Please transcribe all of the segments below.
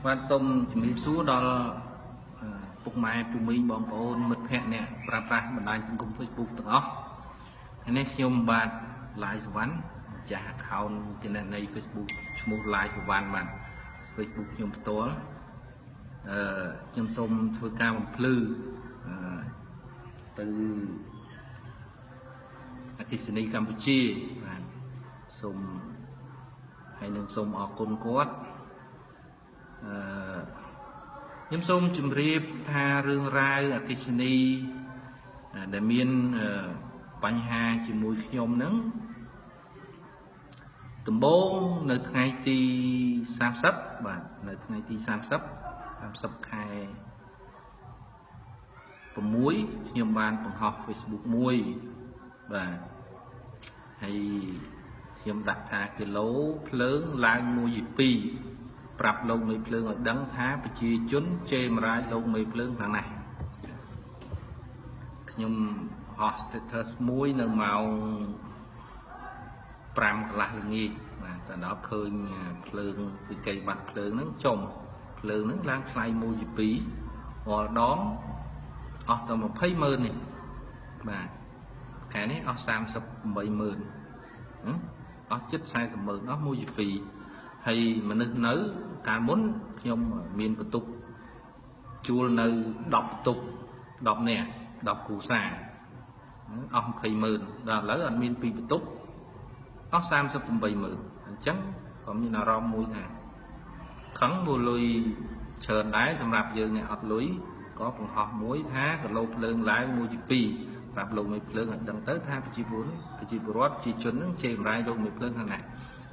បាទសូមជំរាបសួរដល់ពុកម៉ែពូមីងបងប្អូនមិត្តភ័ក្តិអ្នកប្រើប្រាស់បណ្ដាញសង្គម Facebook ទាំងអស់ថ្ងៃនេះខ្ញុំបាទឡាយសវណ្ណម្ចាស់ account គណនី Facebook ឈ្មោះឡាយសវណ្ណបាទ Facebook ខ្ញុំផ្ទាល់ខ្ញុំសូមធ្វើការបំភ្លឺទៅអគ្គិសនីកម្ពុជាបាទសូមហើយនឹងសូមអរគុណគាត់ខ្ញុំសូមជម្រាបថារឿងរ៉ាវអគ្គិសនីដែលមានបញ្ហាជាមួយខ្ញុំហ្នឹងដំបូងនៅថ្ងៃទី30បាទនៅថ្ងៃទី30ខែ6ខ្ញុំបានបង្ហោះ Facebook មួយបាទហើយខ្ញុំដាក់ថាគីឡូភ្លើងឡើង1.2ប្រាប់លោកមេភ្លើងឲ្យដឹងថាប្រជាជនជេរមរាយលោកមេភ្លើងខាងណាខ្ញុំហោះ status មួយនៅម៉ោង5កន្លះល្ងាចបាទតែដល់ឃើញភ្លើងវិក័យបាត់ភ្លើងហ្នឹងចុំភ្លើងហ្នឹងឡើងថ្លៃ1.2រាល់ដងអស់តែ20,000នេះបាទខែនេះអស់38,000អស់ជិត40,000អស់1.2ហើយមនុស្សនៅកាលមុនខ្ញុំមានបន្ទប់ជួលនៅ10បន្ទប់10នាក់10គ្រួសារអស់20,000ដល់ឥឡូវអត់មាន2បន្ទប់អស់38,000អញ្ចឹងក៏មានអារម្មណ៍មួយថាខឹងមួយលុយច្រើនដែរសម្រាប់យើងអ្នកអត់លុយក៏បង្ហោះមួយថាគីឡូភ្លើងឡើង1.2ប្រាប់លោកមេភ្លើងឲ្យដឹងទៅថាប្រជាពលរដ្ឋជាជននឹងជេរម្រាយលោកមេភ្លើងខាងណា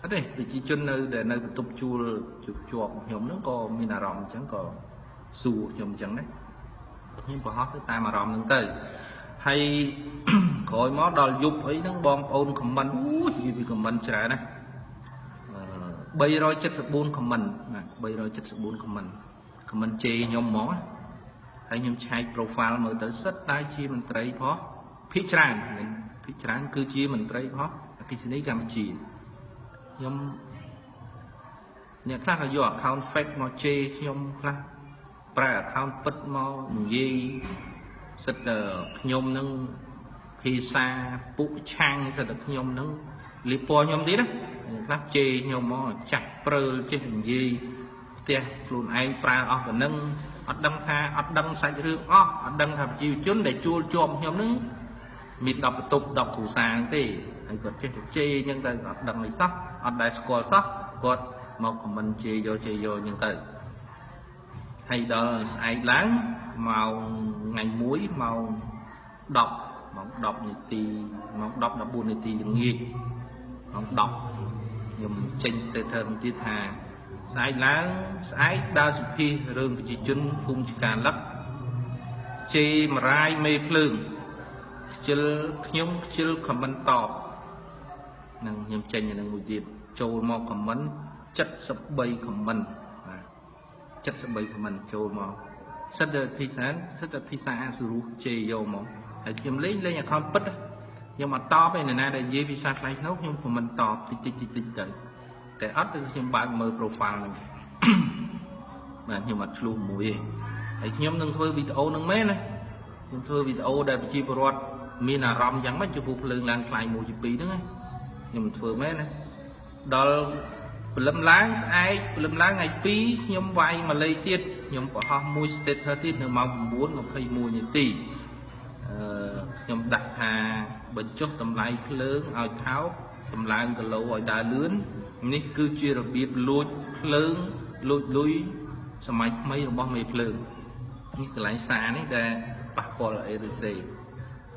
អត់ទេប្រជាជននៅដែលនៅបន្ទប់ជួលជាប់ខ្ញុំហ្នឹងក៏មានអារម្មណ៍អញ្ចឹងក៏សួរខ្ញុំអញ្ចឹងដែរខ្ញុំបង្ហោះទៅតាមអារម្មណ៍ហ្នឹងទៅហើយក្រោយមកដល់យប់អីហ្នឹងបងប្អូនខមមិនវាខមមិនច្រើនណា374ខមមិនណា374ខមមិនជេរខ្ញុំហ្មងហើយខ្ញុំឆែក profile មើលទៅសិតតែជាមន្ត្រីផងភាគច្រើនគឺជាមន្ត្រីផងអគ្គិសនីកម្ពុជាខ្ញុំអ្នកខ្លះក៏យក account fake មកជេរខ្ញុំខ្លះប្រើ account ពិតមកនិយាយសិតតែខ្ញុំនឹងភាសាពុកឆាំងសិតតែខ្ញុំនឹងលីពណ៌ខ្ញុំទៀតណាខ្លះជេរខ្ញុំមកចាស់ព្រើលចេះនិយាយផ្ទះខ្លួនឯងប្រើអស់ទៅនឹងអត់ដឹងថាអត់ដឹងសាច់រឿងអស់អត់ដឹងថាប្រជាជនដែលជួលជាប់ខ្ញុំនឹងមាន10បន្ទប់10គ្រួសារហ្នឹងទេហើយគាត់ចេះតែជេរអញ្ចឹងទៅអត់ដឹងអីសោះអត់ដែលស្គាល់សោះគាត់មកខមមិនជេរយកអញ្ចឹងទៅហើយដល់ស្អែកឡើងម៉ោងថ្ងៃ1ម៉ោង10នាទីម៉ោង10 14នាទីល្ងាចម៉ោង10ខ្ញុំចេញ status ទៀតថាស្អែកដើរសុភារឿងប្រជាជនភូមិចកាលឹកជេរមរាយមេភ្លើងខ្ញុំខ្ជិលខមមិនតបនឹងខ្ញុំចេញនឹងមួយទៀតចូលមកខមមិន73ខមមិនបាទ73ខមមិនចូលមកសិតតែភាសាអសុរោះជេរយកមកហើយខ្ញុំលេង account ពិតខ្ញុំអត់តបឯណាដែលនិយាយភាសាខ្លៃនោះខ្ញុំខមមិនតបតិចទៅតែអត់គឺខ្ញុំបើកមើល profile ហ្នឹងបាទខ្ញុំអត់ឆ្លុះមួយទេហើយខ្ញុំនឹងធ្វើវីដេអូហ្នឹងមែនណាខ្ញុំធ្វើវីដេអូដែលប្រជាពលរដ្ឋមានអារម្មណ៍យ៉ាងម៉េចចំពោះភ្លើងឡើងថ្លៃ1.2ហ្នឹងខ្ញុំធ្វើមែនណាដល់ព្រលឹមឡើងស្អែកព្រលឹមឡើងថ្ងៃ2ខ្ញុំវាយមកលេខទៀតខ្ញុំបង្ហោះមួយ status ទៀតនៅម៉ោង9:21នាទីខ្ញុំដាក់ថាបញ្ចុះតម្លៃភ្លើងឲ្យថោកតម្លើងគីឡូឲ្យដើរលឿននេះគឺជារបៀបលួចភ្លើងលួចលុយសម័យថ្មីរបស់មេភ្លើងនេះកន្លែងសារនេះដែលប៉ះពាល់អេរ៉េ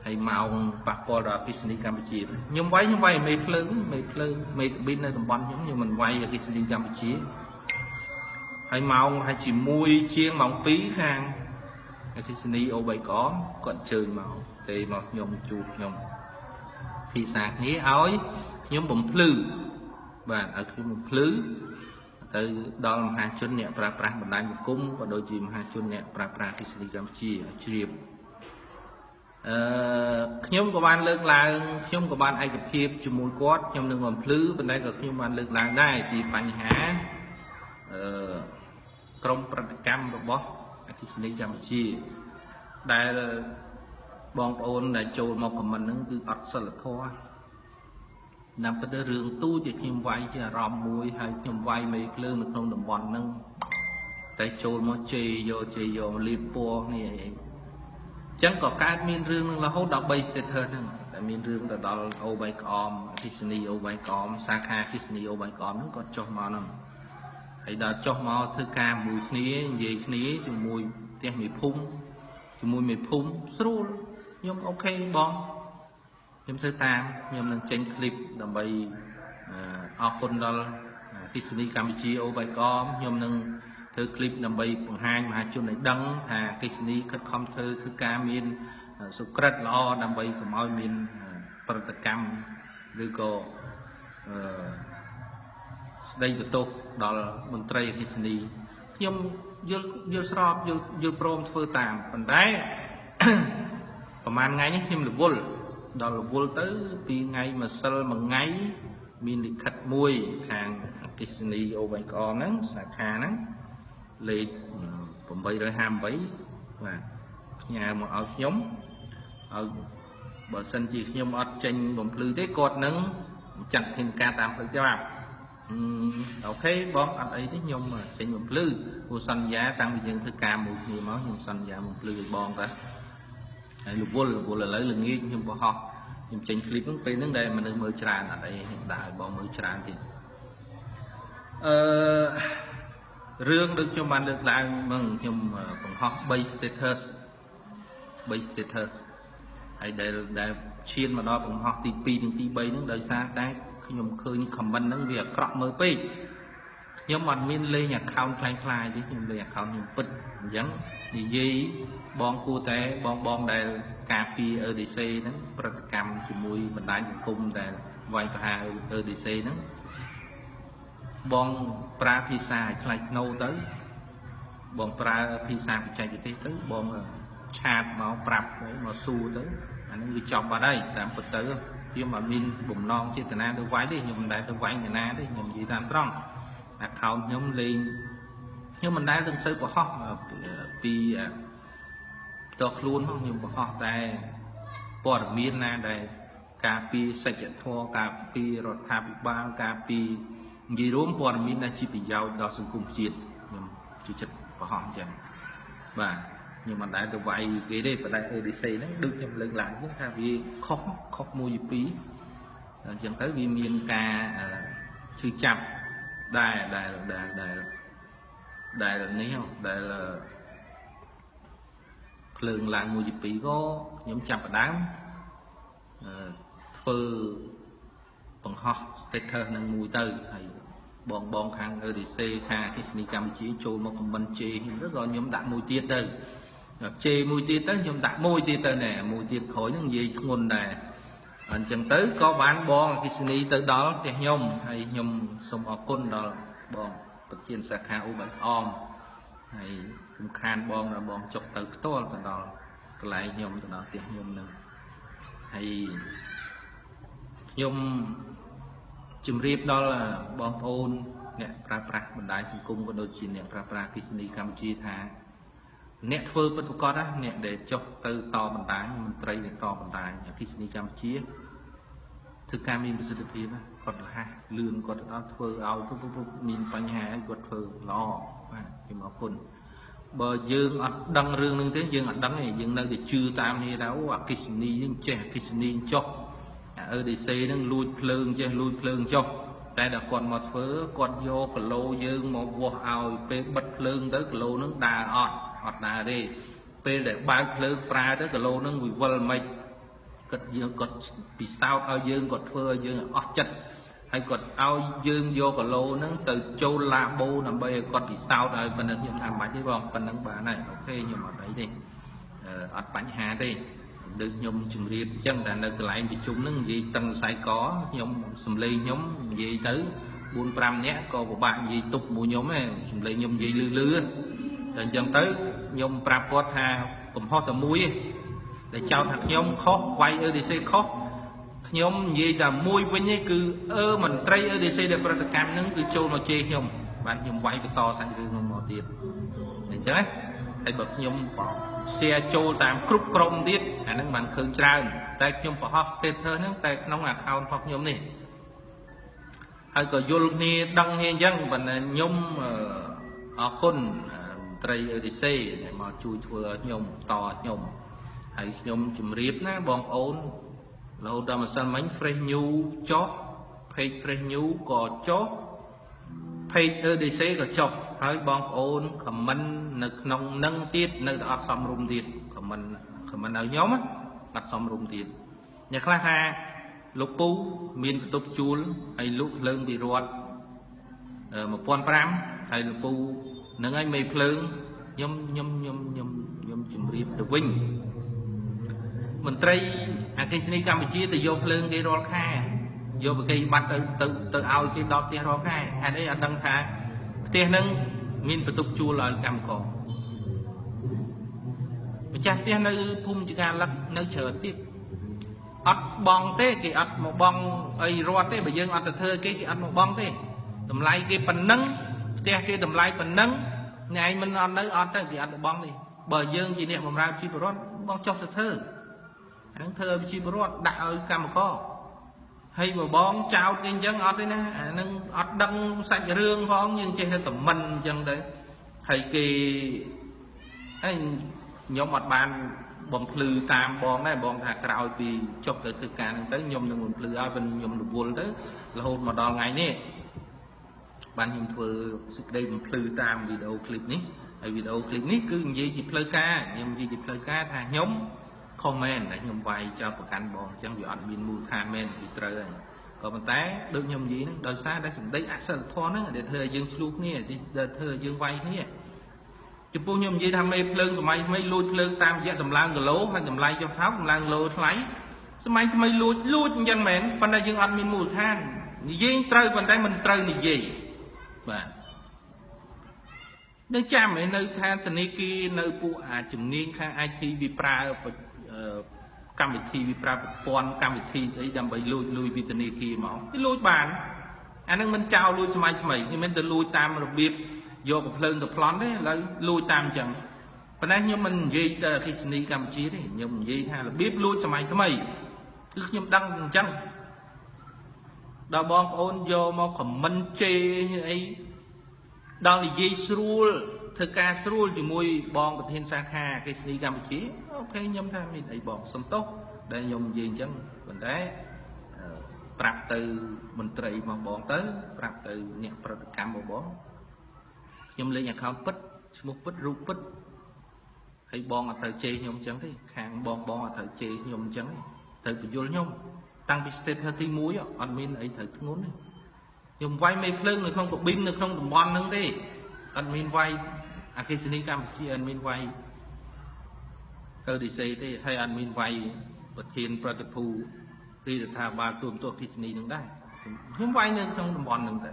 ហើយម៉ោងប៉ះពាល់ដល់អគ្គិសនីកម្ពុជាខ្ញុំវាយមេភ្លើងមេកាប៊ីននៅតំបន់ខ្ញុំមិនវាយអគ្គិសនីកម្ពុជាហើយម៉ោងហើយជាមួយជាងម៉ោង2ខាងអគ្គិសនីអូ3កមគាត់អញ្ជើញមកទេមកខ្ញុំជួបខ្ញុំភាសាគ្នាឲ្យខ្ញុំបំភ្លឺបាទឲ្យខ្ញុំបំភ្លឺទៅដល់មហាជនអ្នកប្រើប្រាស់បណ្ដាញសង្គមក៏ដូចជាមហាជនអ្នកប្រើប្រាស់អគ្គិសនីកម្ពុជាជ្រាបខ្ញុំក៏បានលើកឡើងខ្ញុំក៏បានឯកភាពជាមួយគាត់ខ្ញុំនឹងបំភ្លឺប៉ុន្តែក៏ខ្ញុំបានលើកឡើងដែរពីបញ្ហា ក្រុមប្រតិកម្មរបស់អគ្គិសនីកម្ពុជាដែលបងប្អូនដែលចូលមកខមមិនហ្នឹងគឺអត់សិលធម៌ណាំទៅរឿងទូជាខ្ញុំវាយជាអារម្មណ៍មួយហើយខ្ញុំវាយមេភ្លើងនៅក្នុងតំបន់ហ្នឹងតែចូលមកជេរយកលៀបពណ៌នេះអីចឹងក៏កើតមានរឿងនឹងរហូតដល់3 status ហ្នឹងតែមានរឿងទៅដល់អូបៃក្អមអគ្គិសនីអូបៃក្អមសាខាអគ្គិសនីអូបៃក្អមហ្នឹងក៏ចុះមកហ្នឹងហើយដល់ចុះមកធ្វើការមួយគ្នានិយាយគ្នាជាមួយផ្ទះមេភូមិជាមួយមេភូមិស្រួលខ្ញុំអូខេបងខ្ញុំធ្វើតាមខ្ញុំនឹងចេញคลิปដើម្បីអរគុណដល់អគ្គិសនីកម្ពុជាអូបៃក្អមខ្ញុំនឹងធ្វើคลิปដើម្បីបង្ហាញមហាជនឲ្យដឹងថាអគ្គិសនីខិតខំធ្វើការមានសុក្រិតល្អដើម្បីកុំឲ្យមានប្រតិកម្មឬក៏ស្ដីបន្ទោសដល់មន្ត្រីអគ្គិសនីខ្ញុំយល់ស្របយល់ព្រមធ្វើតាមប៉ុន្តែប្រហែលថ្ងៃនេះខ្ញុំរវល់ដល់រវល់ទៅពីថ្ងៃម្សិលមួយថ្ងៃមានលិខិតមួយខាងអគ្គិសនីអូបៃក្អមហ្នឹងសាខាហ្នឹងលេខ858បាទផ្ញើមកឲ្យខ្ញុំឲ្យបើសិនជាខ្ញុំអត់ចេញបំភ្លឺទេគាត់នឹងចាត់ធានការតាមផ្លូវច្បាប់អូខេបងអត់អីទេខ្ញុំចេញបំភ្លឺព្រោះសន្យាតាំងពីយើងធ្វើការមួយគ្នាមកខ្ញុំសន្យាបំភ្លឺឲ្យបងតាហើយរវល់ឥឡូវល្ងាចខ្ញុំបោះខ្ញុំចេញคลิปហ្នឹងពេលហ្នឹងដែលមនុស្សមើលច្រើនអត់អីខ្ញុំដាក់ឲ្យបងមើលច្រើនទៀតរឿងដូចខ្ញុំបានលើកឡើងមកខ្ញុំបង្ហោះ3 status ហើយដែលឈានមកដល់បង្ហោះទី2និងទី3ហ្នឹងដោយសារតែខ្ញុំឃើញ comment ហ្នឹងវាអាក្រក់មើលពេកខ្ញុំអត់មានលេង account ខ្លាំងៗទេខ្ញុំលេង account ខ្ញុំពិតអញ្ចឹងនិយាយបងគួរតែបងដែលការពី EDC ហ្នឹងប្រតិកម្មជាមួយបណ្ដាញសង្គមដែលវាយប្រហារ EDC ហ្នឹងបងប្រើភាសាខ្លាចធ្នូទៅបងប្រើភាសាបច្ចេកទេសទៅបងឆាតមកប្រាប់ទៅមកសួរទៅអាហ្នឹងវាចប់បាត់ហើយតាមពិតទៅខ្ញុំអត់មានបំណងចេតនាទៅវាយទេខ្ញុំមិនដែលទៅវាយអ្នកណាទេខ្ញុំនិយាយតាមត្រង់ account ខ្ញុំលេងខ្ញុំមិនដែលនឹងសូវបង្ហោះពីតខ្លួនមកខ្ញុំបង្ហោះតែព័ត៌មានណាដែលការពីសច្ចធម៌ការពីរដ្ឋាភិបាលការពីនិយាយរួមព័ត៌មានដែលជាប្រយោជន៍ដល់សង្គមជាតិខ្ញុំជឿចិត្តបង្ហោះអញ្ចឹងបាទខ្ញុំមិនដែលទៅវាយគេទេប៉ុន្តែ EDC ហ្នឹងដូចខ្ញុំលើកឡើងហ្នឹងថាវាខុសមួយពី2អញ្ចឹងទៅវាមានការឈឺចាប់ដែលនេះដែលភ្លើងឡើងមួយពី2ក៏ខ្ញុំចាប់ផ្ដើមធ្វើបង្ហោះ status នឹងមួយទៅហើយបងខាង EDC ខាងអគ្គិសនីកម្ពុជាចូលមក comment ជេរខ្ញុំទៅក៏ខ្ញុំដាក់មួយទៀតទៅជេរមួយទៀតទៅខ្ញុំដាក់មួយទៀតទៅណែមួយទៀតក្រោយនឹងនិយាយធ្ងន់ដែរអញ្ចឹងទៅក៏បានបងអគ្គិសនីទៅដល់ផ្ទះខ្ញុំហើយខ្ញុំសូមអរគុណដល់បងប្រធានសាខាអូបៃក្អមហើយខ្ញុំខានបងដល់បងចុះទៅផ្ទាល់ទៅដល់កន្លែងខ្ញុំទៅដល់ផ្ទះខ្ញុំនឹងហើយខ្ញុំជម្រាបដល់បងប្អូនអ្នកប្រើប្រាស់បណ្ដាញសង្គមក៏ដូចជាអ្នកប្រើប្រាស់អគ្គិសនីកម្ពុជាថាអ្នកធ្វើពិតប្រាកដណាអ្នកដែលចុះទៅតបណ្ដាញមន្ត្រីដែលតបណ្ដាញអគ្គិសនីកម្ពុជាធ្វើការមានប្រសិទ្ធភាពគាត់រហ័សលឿនគាត់ទៅដល់ធ្វើឲ្យមានបញ្ហាគាត់ធ្វើល្អបាទខ្ញុំអរគុណបើយើងអត់ដឹងរឿងនឹងទេយើងអត់ដឹងទេយើងនៅតែជឿតាមនេះដែរអូអគ្គិសនីនឹងចេះអគ្គិសនីចុះEDC នឹងលួចភ្លើងចេះលួចភ្លើងចុះតែដល់គាត់មកធ្វើគាត់យកគីឡូយើងមកវាស់ឲ្យពេលបិទភ្លើងទៅគីឡូនឹងដើរអត់ដើរទេពេលដែលបើកភ្លើងប្រើទៅគីឡូនឹងវិវល់មិនគាត់យើងគាត់ពិសោធន៍ឲ្យយើងគាត់ធ្វើឲ្យយើងអស់ចិត្តហើយគាត់ឲ្យយើងយកគីឡូនឹងទៅចូលឡាបូដើម្បីឲ្យគាត់ពិសោធន៍ឲ្យប៉ុណ្ណឹងខ្ញុំថាមិនបាច់ទេបងប៉ុណ្ណឹងបានហើយអូខេខ្ញុំអត់អីទេអត់បញ្ហាទេដូចខ្ញុំជម្រាបអញ្ចឹងតែនៅកន្លែងប្រជុំហ្នឹងនិយាយតឹងខ្សែកខ្ញុំសំឡេងខ្ញុំនិយាយទៅ 4-5 នាក់ក៏ពិបាកនិយាយទប់មួយខ្ញុំឯងសំឡេងខ្ញុំនិយាយលឺតែអញ្ចឹងទៅខ្ញុំប្រាប់គាត់ថាកំហុសតែមួយឯងដែលចោទថាខ្ញុំខុសវាយ EDC ខុសខ្ញុំនិយាយតែមួយវិញឯងគឺមន្ត្រី EDC ដែលប្រតិកម្មហ្នឹងគឺចូលមកជេរខ្ញុំ បានខ្ញុំវាយបន្តសាច់រឿងនោះមកទៀតអញ្ចឹងណាហើយបើខ្ញុំshare ចូលតាមគ្រប់ក្រុមទៀតអាហ្នឹងបានឃើញច្រើនតែខ្ញុំបង្ហោះ status ហ្នឹងតែក្នុង account របស់ខ្ញុំនេះហើយក៏យល់គ្នាដឹងគ្នាអញ្ចឹងប៉ុន្តែខ្ញុំអរគុណត្រីអេឌីសេដែលមកជួយធ្វើឲ្យខ្ញុំតខ្ញុំហើយខ្ញុំជម្រាបណាបងប្អូនរហូតដល់ម្សិលមិញ Fresh New ចុះ page Fresh New ក៏ចុះ page EDC ក៏ចុះហើយបងប្អូន comment នៅក្នុងនឹងទៀតនៅតែអត់សមរម្យទៀត comment ឲ្យខ្ញុំអត់សមរម្យទៀតអ្នកខ្លះថាលោកពូមានបន្ទប់ជួលហើយលក់ភ្លើងពីរដ្ឋ 1500 ហើយលោកពូនឹងឲ្យមេភ្លើងខ្ញុំជម្រាបទៅវិញមន្ត្រីអគ្គិសនីកម្ពុជាទៅយកភ្លើងគេរាល់ខែយកប្រកេបាត់ទៅឲ្យគេដល់ផ្ទះរាល់ខែហេតុអីអត់ដឹងថាផ្ទះហ្នឹងមានបន្ទប់ជួលឲ្យកម្មករម្ចាស់ផ្ទះនៅភូមិចកាលឹកនៅច្រើនទៀតអត់បងទេគេអត់មកបងអីរត់ទេបើយើងអត់ទៅធ្វើគេអត់មកបងទេតម្លៃគេប៉ុណ្ណឹងផ្ទះគេតម្លៃប៉ុណ្ណឹងអ្នកឯងមិនអត់នៅអត់ទៅគេអត់ទៅបងទេបើយើងជាអ្នកបម្រើជីវរដ្ឋបងចុះទៅធ្វើហ្នឹងធ្វើឲ្យជីវរដ្ឋដាក់ឲ្យកម្មករហើយបើបងចោតគេអញ្ចឹងអត់ទេណាអាហ្នឹងអត់ដឹងសាច់រឿងផងយើងចេះតែខមមិនអញ្ចឹងទៅហើយគេហើយខ្ញុំអត់បានបំភ្លឺតាមបងដែរបងថាក្រោយពីចុះទៅធ្វើការហ្នឹងទៅខ្ញុំនឹងបំភ្លឺឲ្យពេលខ្ញុំរវល់ទៅរហូតមកដល់ថ្ងៃនេះបានខ្ញុំធ្វើសេចក្តីបំភ្លឺតាមវីដេអូឃ្លីបនេះហើយវីដេអូឃ្លីបនេះគឺនិយាយជាផ្លូវការខ្ញុំនិយាយជាផ្លូវការថាខ្ញុំខុសមែនតែខ្ញុំវាយចោលប្រកាន់បងអញ្ចឹងវាអត់មានមូលដ្ឋានមែនពីត្រូវហើយក៏ប៉ុន្តែដូចខ្ញុំនិយាយហ្នឹងដោយសារតែសម្ដីអសិលធម៌ហ្នឹងដែលធ្វើឲ្យយើងឆ្លោះគ្នាដែលធ្វើឲ្យយើងវាយគ្នាចំពោះខ្ញុំនិយាយថាមេភ្លើងសម័យថ្មីលួចភ្លើងតាមរយៈតម្លើងគីឡូហើយតម្លៃចុះថោកតម្លើងគីឡូថ្លៃសម័យថ្មីលួចអញ្ចឹងមែនប៉ុន្តែយើងអត់មានមូលដ្ឋាននិយាយត្រូវប៉ុន្តែមិនត្រូវនិយាយបាទនៅចាំឯនៅខាងធនាគារនៅពួកជំនាញខាង IT វាប្រើកម្មវិធីវាប្រើប្រព័ន្ធកម្មវិធីស្អីដើម្បីលួចពីធនាគារមកវាលួចបានអានឹងមិនចោលលួចសម័យថ្មីមិនមែនទៅលួចតាមរបៀបយកកំភ្លើងទៅប្លន់ទេឥឡូវលួចតាមអញ្ចឹងប៉ុន្តែខ្ញុំមិននិយាយទៅអគ្គិសនីកម្ពុជាទេខ្ញុំនិយាយថារបៀបលួចសម័យថ្មីគឺខ្ញុំដឹងអញ្ចឹងដល់បងប្អូនយកមកខមមិនជេរអីដល់និយាយស្រួលធ្វើការស្រួលជាមួយបងប្រធានសាខាអគ្គិសនីកម្ពុជាអូខេខ្ញុំថាមានអីបងសំទោសដែលខ្ញុំនិយាយអញ្ចឹងប៉ុន្តែប្រាប់ទៅមន្ត្រីរបស់បងទៅប្រាប់ទៅអ្នកប្រតិកម្មរបស់បងខ្ញុំលេង account ពិតឈ្មោះពិតរូបពិតហើយបងអត់ត្រូវជេរខ្ញុំអញ្ចឹងទេខាងបងអត់ត្រូវជេរខ្ញុំអញ្ចឹងទេត្រូវបញ្យល់ខ្ញុំតាំងពី status ទី1អត់មានអីត្រូវធ្ងន់ទេខ្ញុំវាយមេភ្លើងនៅក្នុងកាប៊ីននៅក្នុងតំបន់ហ្នឹងទេអត់មានវាយអគ្គិសនីកម្ពុជាអត់មានវាយEDCទេហើយអត់មានវាយប្រធានប្រតិភូរាជរដ្ឋាភិបាលទូមទស្សន៍អគ្គិសនីនឹងដែរខ្ញុំវាយនៅក្នុងតំបន់ហ្នឹងតែ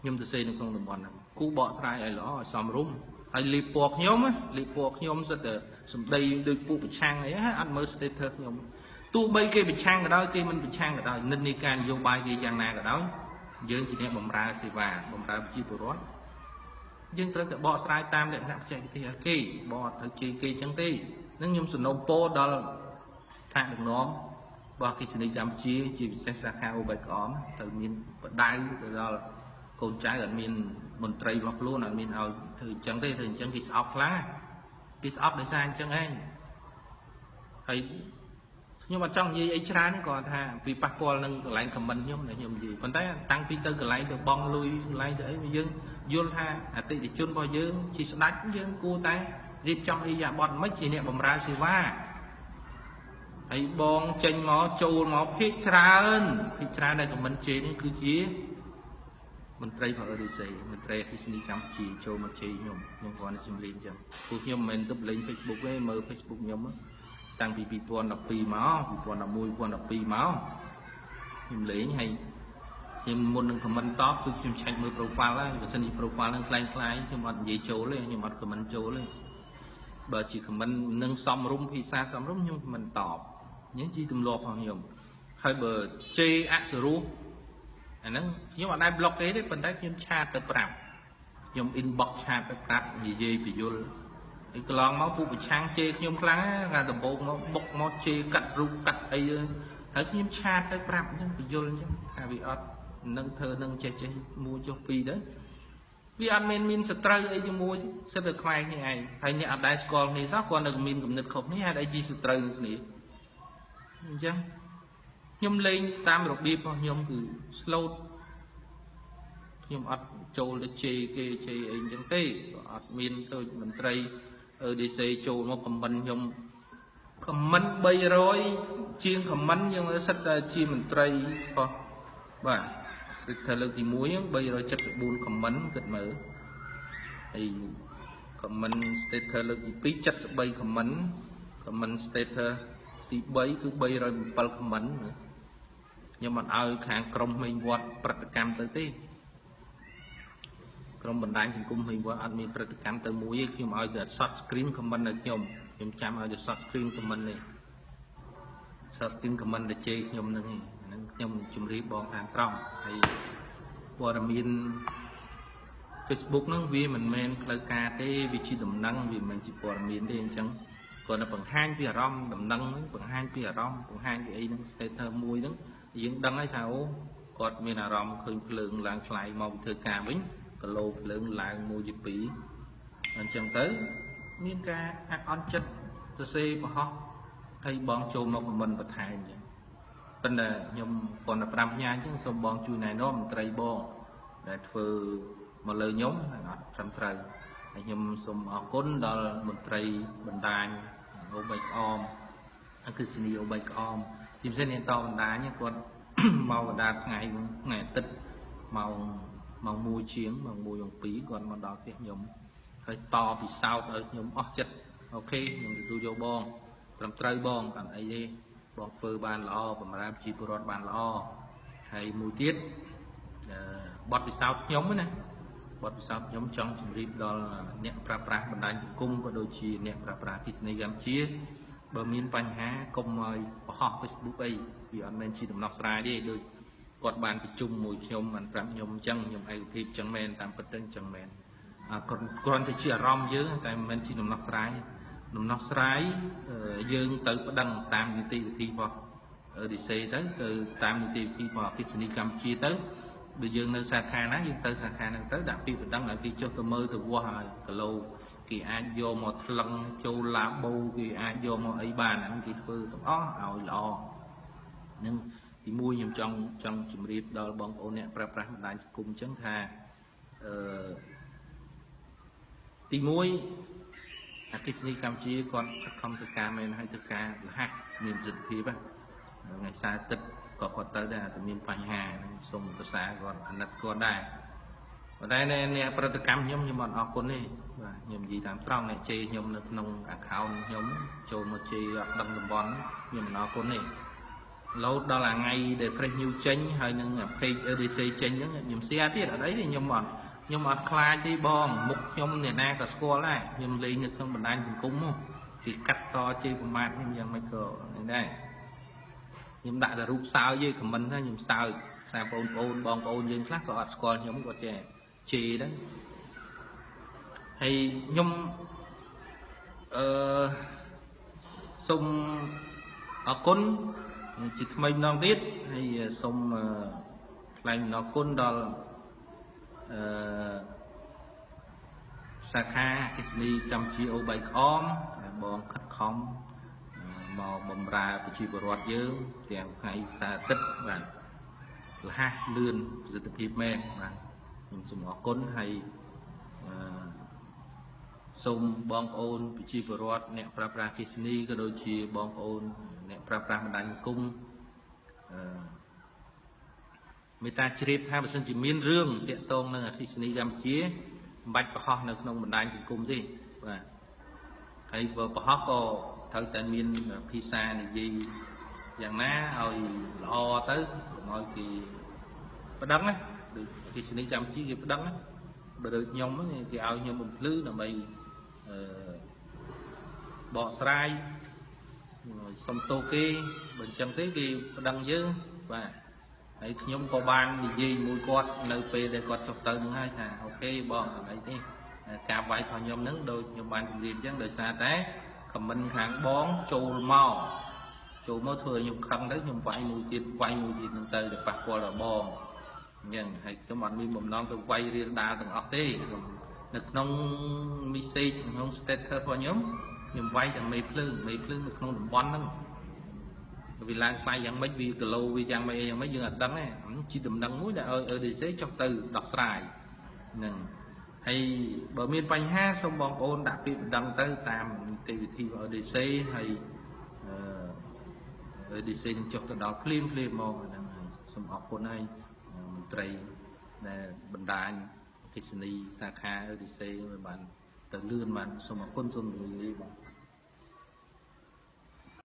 ខ្ញុំទៅសេនៅក្នុងតំបន់ហ្នឹងគូបកស្រាយឲ្យល្អឲ្យសមរម្យហើយលីពណ៌ខ្ញុំសិតតែសម្ដីដូចពួកប្រឆាំងអីហ่าអត់មើល status ខ្ញុំទោះបីគេប្រឆាំងក៏ដោយគេមិនប្រឆាំងក៏ដោយនិន្នាការនយោបាយគេយ៉ាងណាក៏ដោយយើងជាអ្នកបម្រើសេវាបម្រើប្រជាពលរដ្ឋយើងត្រូវតែបកស្រាយតាមលក្ខណៈបច្ចេកវិទ្យាគេបកទៅជេរគេចឹងទេនឹងខ្ញុំសំណូមពរដល់ថ្នាក់ដឹកនាំរបស់អគ្គិសនីកម្ពុជាជាពិសេសសាខាអូបែកអមត្រូវមានបដៅទៅដល់កូនចៅអត់មានមន្ត្រីរបស់ខ្លួនអត់មានឲ្យធ្វើអញ្ចឹងទេធ្វើអញ្ចឹងគេស្អប់ខ្លាំងគេស្អប់ដោយសារអញ្ចឹងឯងហើយខ្ញុំអត់ចង់និយាយអីច្រើនគាត់ថាវាប៉ះពាល់នឹងកន្លែងខមមិនខ្ញុំដែលខ្ញុំនិយាយប៉ុន្តែតាំងពីទៅកន្លែងទៅបងលុយកន្លែងទៅអីយើងយល់ថាអតិថិជនរបស់យើងជាស្ដេចយើងគួរតែរៀបចំអីយ៉ាបត់មិនជាអ្នកបម្រើសេវាហើយបងចេញមកចូលមកភាគច្រើនដែលខមមិនជេរនេះគឺជាមន្ត្រីរបស់ EDC មន្ត្រីអគ្គិសនីកម្ពុជាចូលមកជេរខ្ញុំគ្រាន់តែជំរាបអញ្ចឹងពួកខ្ញុំមិនមែនទៅលេង Facebook ទេមើល Facebook ខ្ញុំតាំងពី2012មក2011 2012មកខ្ញុំលេងហើយខ្ញុំមុននឹង comment តបគឺខ្ញុំឆែកមើល profile ហើយបើសិនជា profile នឹងខ្លាំងខ្ញុំអត់និយាយចូលទេខ្ញុំអត់ comment ចូលទេបើជា comment នឹងសំរុំភាសាសំរុំខ្ញុំ comment តបអញ្ចឹងជាទម្លាប់របស់ខ្ញុំហើយបើជេរអសរោះ anh nâng nhưng mà đây block cái đấy phần đấy nhưng chat tới prap nhưng inbox chat tới prap gì gì bị vô cái lon máu phụ bị trang chê nhưng khá là tầm bộ nó bốc nó chê cắt rút cắt ấy thấy nhưng chat tới prap chứ bị vô chứ à bị ọt nâng thơ nâng chê chê mua cho phi đấy vì anh mình sẽ trời ấy cho mua chứ sẽ được khai như này hay như anh đại school này sao còn được mình cũng được không hay đây chỉ sẽ trời này chứ nhung lên tam một bịp nhung cứ slow nhung ọt trâu là chê cái chê ấy chẳng tê ọt mình tôi mình trời ở đi xây trâu nó comment bây rồi chiên comment nhưng mà sách ra chi mình trời và sự thật là thì muối bây giờ chất buồn comment kết mở thì comment status là tí chất bay comment status thì bay cứ bay rồi mình bật comment nữa nhưng mà ao hàng công mình vọt bật cam tới tí trong bình đại thành cung mình vọt anh mình bật cam tới muối khi mà ao được short screen comment được nhom chăm ao được short screen comment này short screen comment để chơi nhom này nhom chùm ri bong hàng trong thì qua mình Facebook nó vì mình lời ca cái vị trí đầm nâng vì mình chỉ qua mình đi chẳng còn là bằng hai cái rom đầm nâng bằng hai cái rom bằng hai cái ấy nó sẽ thơ mùi đó những đăng ấy thảo còn mình là rom khơi lượng làng lại màu thơ ca bính cả lô lượng làng mùi dịp bỉ chẳng tới miếng ca on chất tôi xe mà ho hay bọn trâu mà của mình bật hai vậy tên là nhưng còn là làm nha chứ xong bọn chui này nó mình tray bo để phơi mà lời nhóm là trăm trời nhưng xong ở côn đó mình tray bình đài ô bạch om cứ xin ô bạch om tìm xem hiện to bình đài nhé còn màu đạt ngày tích màu mùi chiến màu mùi dòng phí còn mà đó cái nhóm hơi to vì sao ở nhóm ót chất ok nhưng tôi vô bon làm tray bon còn ấy đi bọn phơi bàn lò và làm chi bột bàn lò hay mùi tiết bọt vì sao nhóm này bọt vì sao nhóm trong chừng rịp đó là nẹt pra pra bản đại cung có đôi chi nẹt pra pra khi này gam chia bờ miền Pành Há công mời họ Facebook ấy vì anh men chi tầm nóc sai đi đôi quạt bàn bị chung mùi nhóm anh pram nhóm chân nhóm ai thịt chân men tam bất chân chân men còn thì chia rom dưới tại men chi tầm nóc sai nằm nóc trái dương tự đăng tam như tiêu thi vào ở đi xe tới từ tam như tiêu thi vào cái sinh cầm chia tới bây giờ nơi xa kha ná dương tới xa kha năng tới đặc biệt đăng lại khi cho tôi mơ từ qua hồi cả lâu kỳ ai vô một lần châu lá bầu kỳ ai vô một ấy bàn ăn kỳ phư tụi ó ảo lò nhưng thì mua nhầm trong chùm riệp đó bọn ôn nè pra pra đại cùng chấn tha thì muối cái này cam chia con không thực ca men hay thực ca là hát miền dịch thì vậy ngày xa tịch có tới đây từ miền Pành Hà sông từ xa còn anh đặt con đài ở đây nè cam nhóm như bọn họ con đi và nhóm gì làm trong này chơi nhóm được nông account nhóm cho một chơi đăng đồng bón nhóm nó con này lâu đó là ngày để fresh new tranh hay những page EDC tranh những nhóm xe tiết ở đấy thì nhóm bọn nhưng mà khai cái bom mục nhom này na cả score lại nhưng lấy được không bản anh cũng không thì cắt to chơi của mạng nhưngยังไม่เกิดđây nhưng đại là rút sao với comment ha nhưng sao sao bong ôn nhưng khác có score nhóm có trẻ chì đấy hay nhom sông ở côn chỉ mình non biết hay sông lành nó côn đó xa kha cái gì cầm chi ô bạch om bọn khắc không màu bầm ra của chi bột dương kèm ngày xa tích và là ha lươn dự tập hiệp men và mình dùng ở côn hay sông bong ôn chi bột nè pra pra kisni cái đôi chi bong ôn nè pra pra mình đánh cung người ta chếp hai bậc sinh chỉ miên rương tiện tôn là thị sinh gam chia bạch và họ là không một đại chỉ cùng gì và hay vừa họ có thợ tại miên pizza này gì dạng ná rồi lo tới nói thì có đắng á được thị sinh gam chia thì có đắng á bởi được nhom thì ao nhom một lư là mày bọ sài rồi xong tô kê bên trong thế thì đăng dư và ហើយខ្ញុំក៏បាននិយាយមួយគាត់នៅពេលដែលគាត់ចុះទៅនឹងហើយថាអូខេបងអីទេការវាយរបស់ខ្ញុំហ្នឹងដូចខ្ញុំបានជម្រាបអញ្ចឹងដោយសារតែខមមិនខាងបងចូលមកធ្វើឲ្យខ្ញុំខឹងទៅខ្ញុំវាយមួយទៀតហ្នឹងទៅប៉ះពាល់ដល់បងអញ្ចឹងហើយខ្ញុំអត់មានបំណងទៅវាយរៀលដាលទាំងអស់ទេនៅក្នុង message ក្នុង status របស់ខ្ញុំវាយតែមេភ្លើងនៅក្នុងតំបន់ហ្នឹងវាឡើងខ្លាយយ៉ាងម៉េចវាគីឡូវាយ៉ាងម៉េចយើងអត់ដឹងទេជាដំណឹងមួយដែលឲ្យ EDC ចុះទៅដោះស្រាយហ្នឹងហើយបើមានបញ្ហាសូមបងប្អូនដាក់ពាក្យបណ្ដឹងទៅតាមនីតិវិធីរបស់ EDC ហើយEDC នឹងចុះទៅដល់ភ្លាមមកហ្នឹងហើយសូមអរគុណហើយមន្ត្រីដែលបណ្ដាញអគ្គិសនីសាខា EDC បានទៅលឿនបានសូមអរគុណសូមជម្រាបលាបង